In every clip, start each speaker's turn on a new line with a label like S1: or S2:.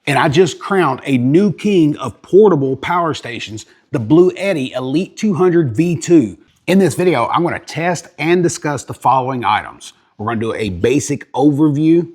S1: And I just crowned a new king of portable power stations, the Bluetti Elite 200 V2. In this video, I'm going to test and discuss the following items. We're going to do a basic overview,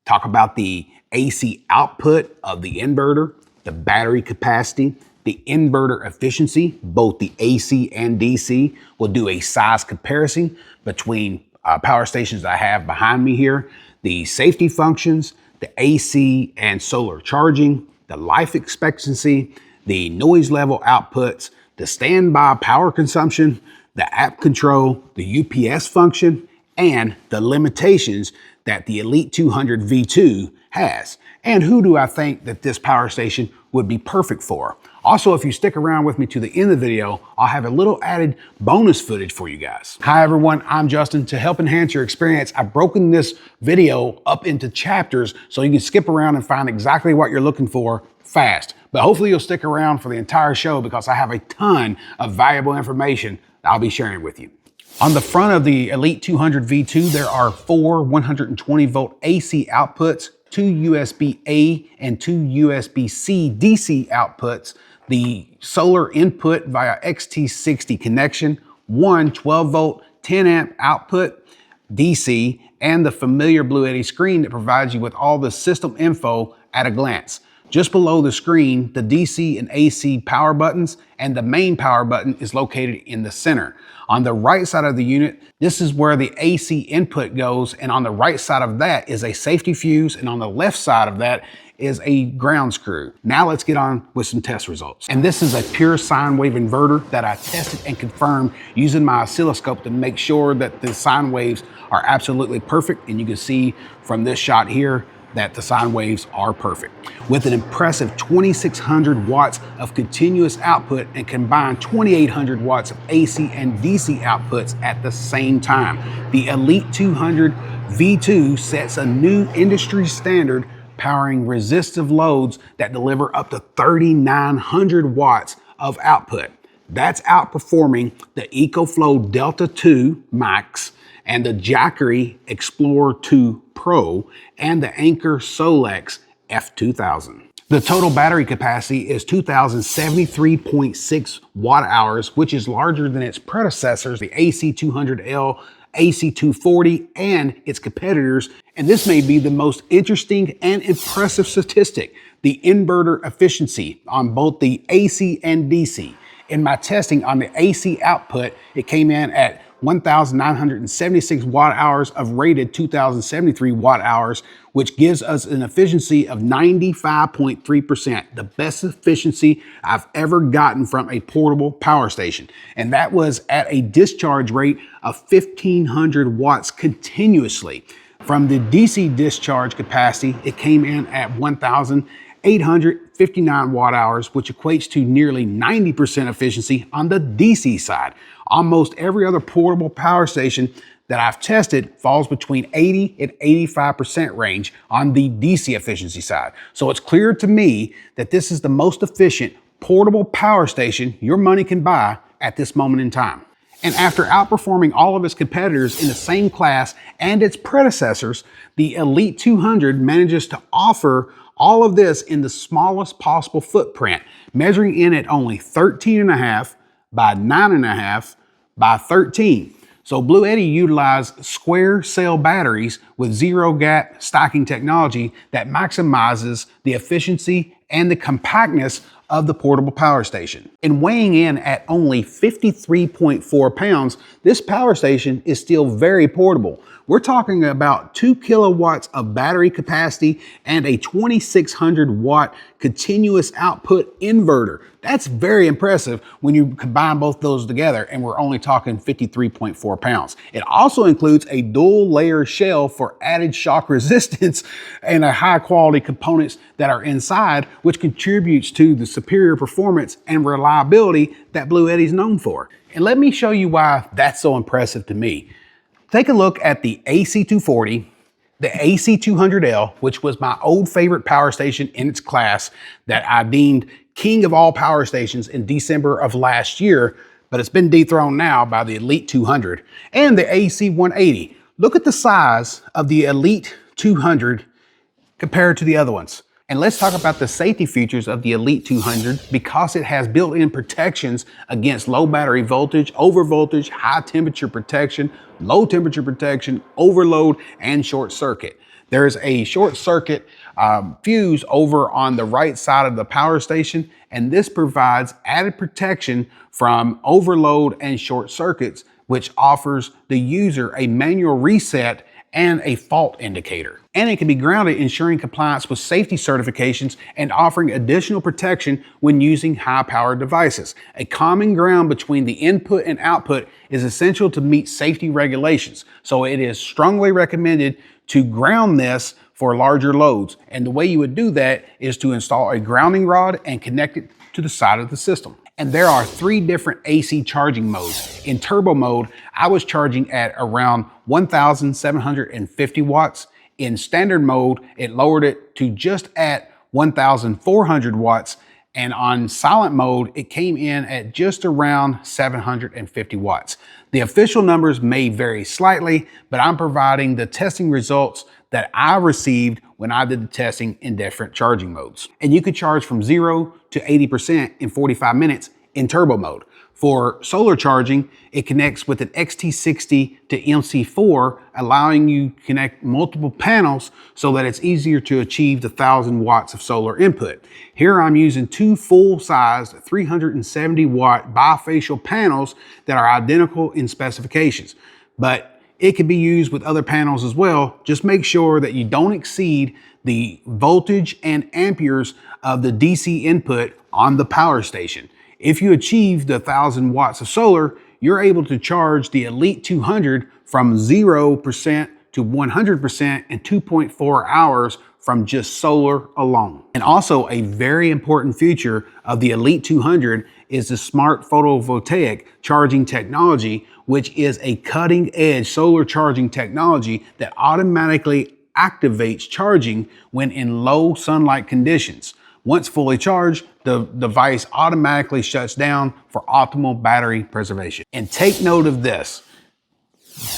S1: talk about the AC output of the inverter, the battery capacity, the inverter efficiency, both the AC and DC. We'll do a size comparison between power stations I have behind me here, the safety functions, the AC and solar charging, the life expectancy, the noise level outputs, the standby power consumption, the app control, the UPS function, and the limitations that the Elite 200 V2 has. And who do I think that this power station would be perfect for? Also, if you stick around with me to the end of the video, I'll have a little added bonus footage for you guys. Hi everyone, I'm Justin. To help enhance your experience, I've broken this video up into chapters so you can skip around and find exactly what you're looking for fast. But hopefully you'll stick around for the entire show because I have a ton of valuable information that I'll be sharing with you. On the front of the Elite 200 V2, there are 4 120 volt AC outputs, 2 USB-A and 2 USB-C DC outputs, the solar input via XT60 connection, 1 12 volt 10 amp output DC, and the familiar Bluetti screen that provides you with all the system info at a glance. Just below the screen, the DC and AC power buttons and the main power button is located in the center. On the right side of the unit, this is where the AC input goes, and on the right side of that is a safety fuse, and on the left side of that is a ground screw. Now let's get on with some test results. And this is a pure sine wave inverter that I tested and confirmed using my oscilloscope to make sure that the sine waves are absolutely perfect, and you can see from this shot here that the sine waves are perfect. With an impressive 2,600 watts of continuous output and combined 2,800 watts of AC and DC outputs at the same time, the Elite 200 V2 sets a new industry standard, powering resistive loads that deliver up to 3,900 watts of output. That's outperforming the EcoFlow Delta 2 Max and the Jackery Explorer 2 Pro and the Anker Solex F2000. The total battery capacity is 2,073.6 watt hours, which is larger than its predecessors, the AC200L, AC240, and its competitors. And this may be the most interesting and impressive statistic, the inverter efficiency on both the AC and DC. In my testing on the AC output, it came in at 1,976 watt hours of rated 2,073 watt hours, which gives us an efficiency of 95.3%, the best efficiency I've ever gotten from a portable power station. And that was at a discharge rate of 1,500 watts continuously. From the DC discharge capacity, it came in at 1,859 watt hours, which equates to nearly 90% efficiency on the DC side. Almost every other portable power station that I've tested falls between 80 and 85% range on the DC efficiency side. So it's clear to me that this is the most efficient portable power station your money can buy at this moment in time. And after outperforming all of its competitors in the same class and its predecessors, the Elite 200 manages to offer all of this in the smallest possible footprint, measuring in at only 13.5 by 9.5 by 13. So Bluetti utilized square cell batteries with zero gap stacking technology that maximizes the efficiency and the compactness of the portable power station. And weighing in at only 53.4 pounds, this power station is still very portable. We're talking about 2 kilowatts of battery capacity and a 2,600 watt continuous output inverter. That's very impressive when you combine both those together, and we're only talking 53.4 pounds. It also includes a dual layer shell for added shock resistance and a high quality components that are inside, which contributes to the superior performance and reliability that Bluetti is known for. And let me show you why that's so impressive to me. Take a look at the AC240, the AC200L, which was my old favorite power station in its class that I deemed king of all power stations in December of last year, but it's been dethroned now by the Elite 200, and the AC180. Look at the size of the Elite 200 compared to the other ones. And let's talk about the safety features of the Elite 200 because it has built-in protections against low battery voltage, over voltage, high temperature protection, low temperature protection, overload, and short circuit. There's a short circuit fuse over on the right side of the power station, and this provides added protection from overload and short circuits, which offers the user a manual reset and a fault indicator. And it can be grounded, ensuring compliance with safety certifications and offering additional protection when using high-powered devices. A common ground between the input and output is essential to meet safety regulations, so it is strongly recommended to ground this for larger loads. And the way you would do that is to install a grounding rod and connect it to the side of the system. And there are 3 different AC charging modes. In turbo mode, I was charging at around 1,750 watts. In standard mode, it lowered it to just at 1,400 watts. And on silent mode, it came in at just around 750 watts. The official numbers may vary slightly, but I'm providing the testing results that I received when I did the testing in different charging modes. And you could charge from 0 to 80% in 45 minutes in turbo mode. For solar charging, it connects with an XT60 to MC4, allowing you to connect multiple panels so that it's easier to achieve the 1,000 watts of solar input. Here I'm using 2 full-sized 370 watt bifacial panels that are identical in specifications, but it can be used with other panels as well. Just make sure that you don't exceed the voltage and amperes of the DC input on the power station. If you achieve the 1,000 watts of solar, you're able to charge the Elite 200 from 0% to 100% in 2.4 hours from just solar alone. And also a very important feature of the Elite 200 is the smart photovoltaic charging technology, which is a cutting edge solar charging technology that automatically activates charging when in low sunlight conditions. Once fully charged, the device automatically shuts down for optimal battery preservation. And take note of this.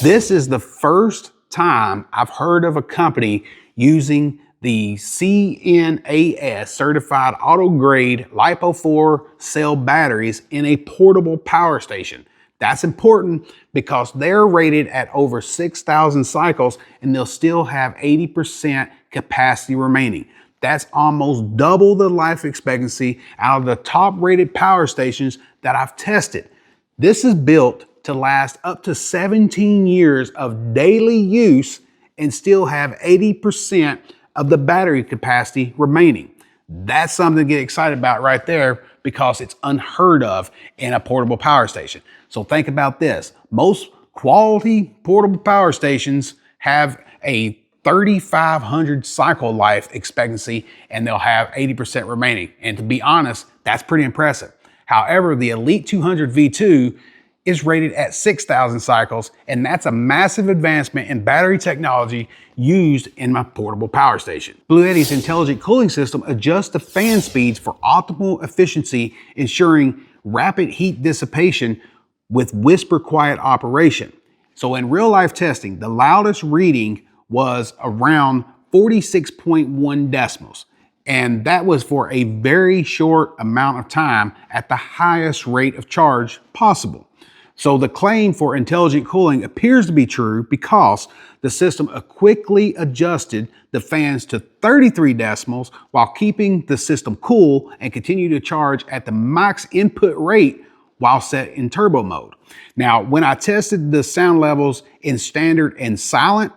S1: This is the first time I've heard of a company using the CNAS certified auto grade LiPo4 cell batteries in a portable power station. That's important because they're rated at over 6,000 cycles and they'll still have 80% capacity remaining. That's almost double the life expectancy out of the top rated power stations that I've tested. This is built to last up to 17 years of daily use and still have 80% of the battery capacity remaining. That's something to get excited about right there because it's unheard of in a portable power station. So think about this. Most quality portable power stations have a 3,500 cycle life expectancy and they'll have 80% remaining. And to be honest, that's pretty impressive. However, the Elite 200 V2 is rated at 6,000 cycles, and that's a massive advancement in battery technology used in my portable power station. Bluetti's intelligent cooling system adjusts the fan speeds for optimal efficiency, ensuring rapid heat dissipation with whisper quiet operation. So in real life testing, the loudest reading was around 46.1 decibels. And that was for a very short amount of time at the highest rate of charge possible. So the claim for intelligent cooling appears to be true because the system quickly adjusted the fans to 33 decibels while keeping the system cool and continue to charge at the max input rate while set in turbo mode. Now, when I tested the sound levels in standard and silent,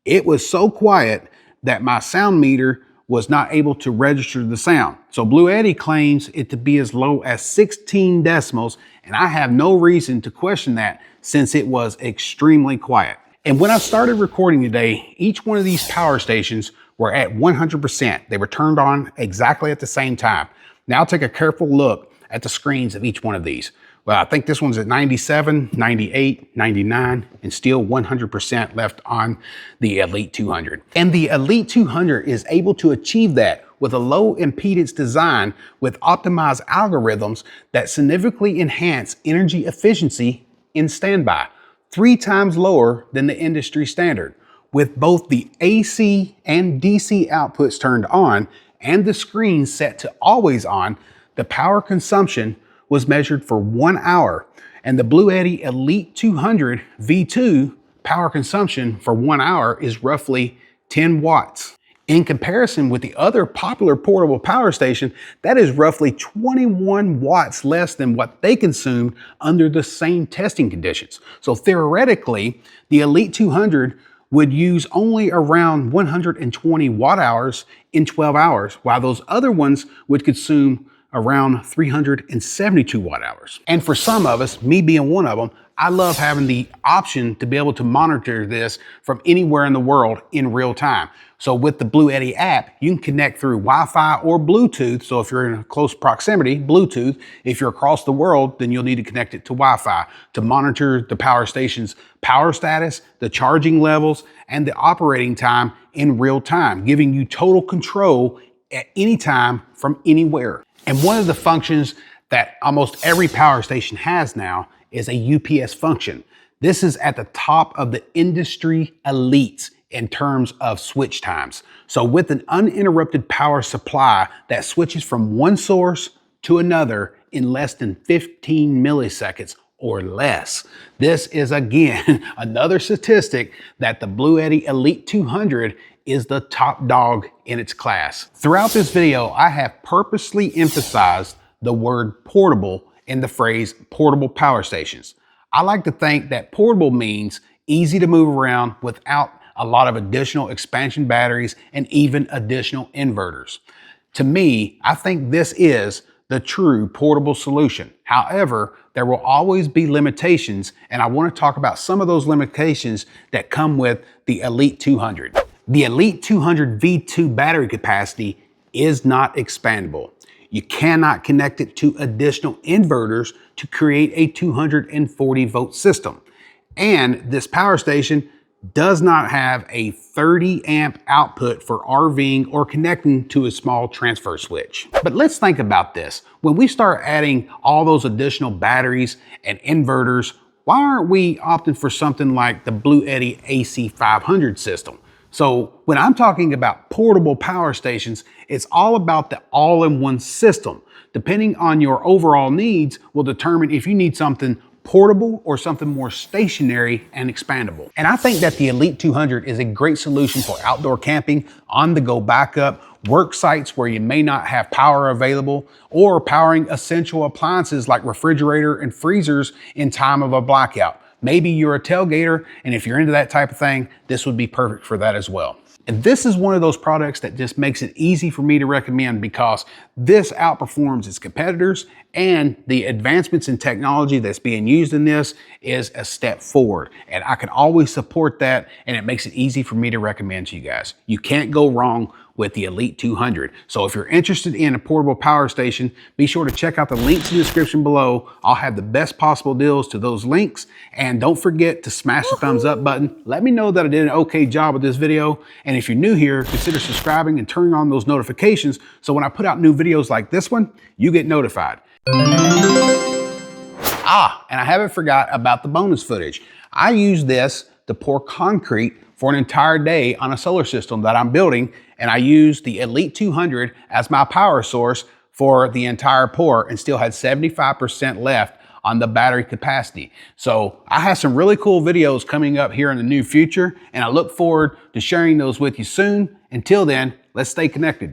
S1: it was so quiet that my sound meter was not able to register the sound. So Bluetti claims it to be as low as 16 decibels, and I have no reason to question that since it was extremely quiet. And when I started recording today, each one of these power stations were at 100%. They were turned on exactly at the same time. Now take a careful look at the screens of each one of these. Well, I think this one's at 97, 98, 99, and still 100% left on the Elite 200. And the Elite 200 is able to achieve that with a low impedance design with optimized algorithms that significantly enhance energy efficiency in standby, 3 times lower than the industry standard. With both the AC and DC outputs turned on and the screen set to always on, the power consumption was measured for 1 hour, and the Bluetti Elite 200 V2 power consumption for 1 hour is roughly 10 watts. In comparison with the other popular portable power station, that is roughly 21 watts less than what they consumed under the same testing conditions. So theoretically, the Elite 200 would use only around 120 watt hours in 12 hours, while those other ones would consume around 372 watt hours. And for some of us, me being one of them, I love having the option to be able to monitor this from anywhere in the world in real time. So with the Bluetti app, you can connect through Wi-Fi or Bluetooth. So if you're in close proximity, Bluetooth. If you're across the world, then you'll need to connect it to Wi-Fi to monitor the power station's power status, the charging levels, and the operating time in real time, giving you total control at any time from anywhere. And one of the functions that almost every power station has now is a UPS function. This is at the top of the industry elites in terms of switch times. So with an uninterrupted power supply that switches from one source to another in less than 15 milliseconds or less. This is again another statistic that the Bluetti Elite 200 is the top dog in its class. Throughout this video, I have purposely emphasized the word portable in the phrase portable power stations. I like to think that portable means easy to move around without a lot of additional expansion batteries and even additional inverters. To me, I think this is the true portable solution. However, there will always be limitations, and I want to talk about some of those limitations that come with the Elite 200. The Elite 200 V2 battery capacity is not expandable. You cannot connect it to additional inverters to create a 240 volt system. And this power station does not have a 30 amp output for RVing or connecting to a small transfer switch. But let's think about this. When we start adding all those additional batteries and inverters, why aren't we opting for something like the Bluetti AC500 system? So when I'm talking about portable power stations, it's all about the all-in-one system. Depending on your overall needs will determine if you need something portable or something more stationary and expandable. And I think that the Elite 200 is a great solution for outdoor camping, on-the-go backup, work sites where you may not have power available, or powering essential appliances like refrigerator and freezers in time of a blackout. Maybe you're a tailgater, and if you're into that type of thing, this would be perfect for that as well. And this is one of those products that just makes it easy for me to recommend because this outperforms its competitors, and the advancements in technology that's being used in this is a step forward. And I can always support that, and it makes it easy for me to recommend to you guys. You can't go wrong with the Elite 200. So if you're interested in a portable power station, be sure to check out the links in the description below. I'll have the best possible deals to those links. And don't forget to smash the thumbs up button. Let me know that I did an okay job with this video. And if you're new here, consider subscribing and turning on those notifications so when I put out new videos like this one, you get notified. And I haven't forgot about the bonus footage. I use this to pour concrete for an entire day on a solar system that I'm building, and I used the Elite 200 as my power source for the entire pour and still had 75% left on the battery capacity. So I have some really cool videos coming up here in the near future, and I look forward to sharing those with you soon. Until then, let's stay connected.